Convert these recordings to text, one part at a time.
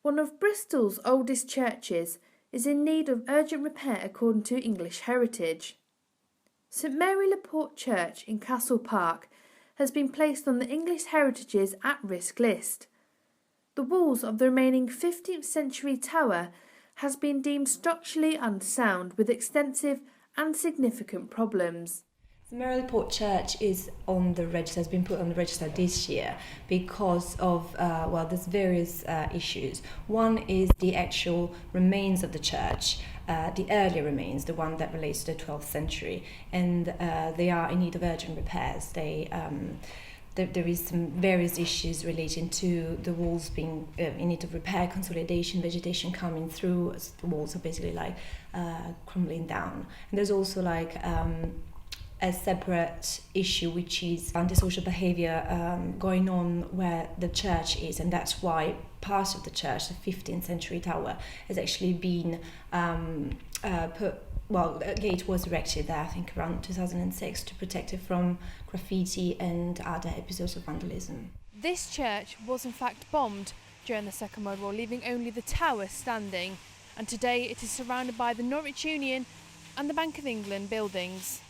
One of Bristol's oldest churches is in need of urgent repair according to English Heritage. St Mary Le Port Church in Castle Park has been placed on the English Heritage's at-risk list. The walls of the remaining 15th century tower has been deemed structurally unsound with extensive and significant problems. The Maryport Church is on the register, has been put on the register this year because of, there's various issues. One is the actual remains of the church, the earlier remains, the one that relates to the 12th century, and they are in need of urgent repairs. There is some various issues relating to the walls being in need of repair, consolidation, vegetation coming through. The walls are basically crumbling down. And there's also a separate issue, which is antisocial behaviour going on where the church is, and that's why part of the church, the 15th century tower, has actually been a gate was erected there, I think around 2006, to protect it from graffiti and other episodes of vandalism. This church was in fact bombed during the Second World War, leaving only the tower standing, and today it is surrounded by the Norwich Union and the Bank of England buildings.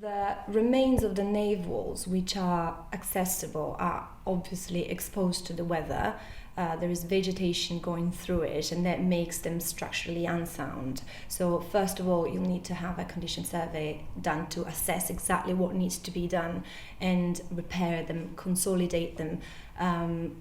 The remains of the nave walls, which are accessible, are obviously exposed to the weather. There is vegetation going through it, and that makes them structurally unsound. So first of all, you'll need to have a condition survey done to assess exactly what needs to be done and repair them, consolidate them. You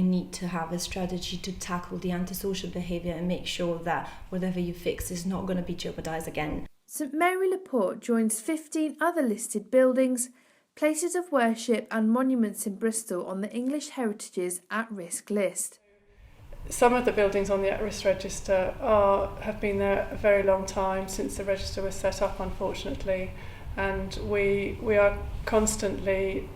need to have a strategy to tackle the antisocial behaviour and make sure that whatever you fix is not going to be jeopardised again. St Mary Le Port joins 15 other listed buildings, places of worship and monuments in Bristol on the English Heritage's at-risk list. Some of the buildings on the at-risk register have been there a very long time, since the register was set up, unfortunately, and we are constantly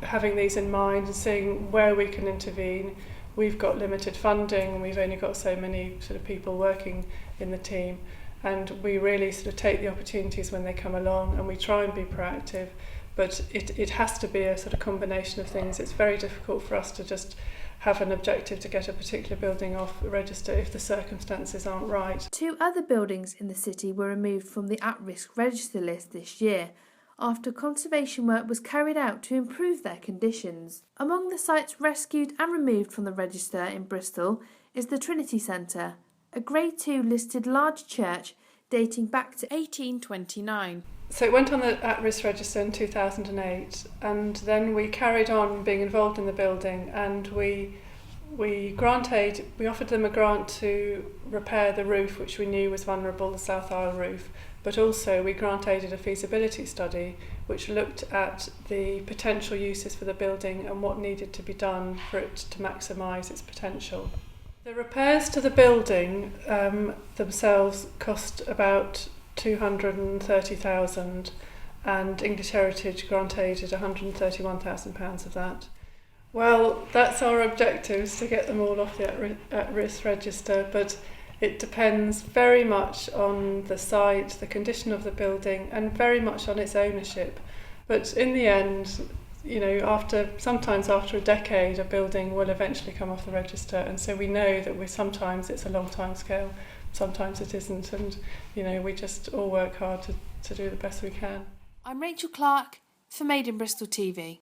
having these in mind and seeing where we can intervene. We've got limited funding, and we've only got so many sort of people working in the team, and we really sort of take the opportunities when they come along, and we try and be proactive. But it has to be a sort of combination of things. It's very difficult for us to just have an objective to get a particular building off the register if the circumstances aren't right. 2 other buildings in the city were removed from the at-risk register list this year after conservation work was carried out to improve their conditions. Among the sites rescued and removed from the register in Bristol is the Trinity Centre, a Grade 2 listed large church dating back to 1829. So it went on the at-risk register in 2008, and then we carried on being involved in the building, and we offered them a grant to repair the roof, which we knew was vulnerable, the South Aisle roof, but also we grant aided a feasibility study which looked at the potential uses for the building and what needed to be done for it to maximise its potential. The repairs to the building themselves cost about 230,000, and English Heritage grant aided £131,000 of that. Well, that's our objectives, to get them all off the at-risk register, but it depends very much on the site, the condition of the building, and very much on its ownership. But in the end, sometimes after a decade, a building will eventually come off the register, and so we know that sometimes it's a long time scale. Sometimes it isn't, and we just all work hard to do the best we can. I'm Rachel Clark for Made in Bristol TV.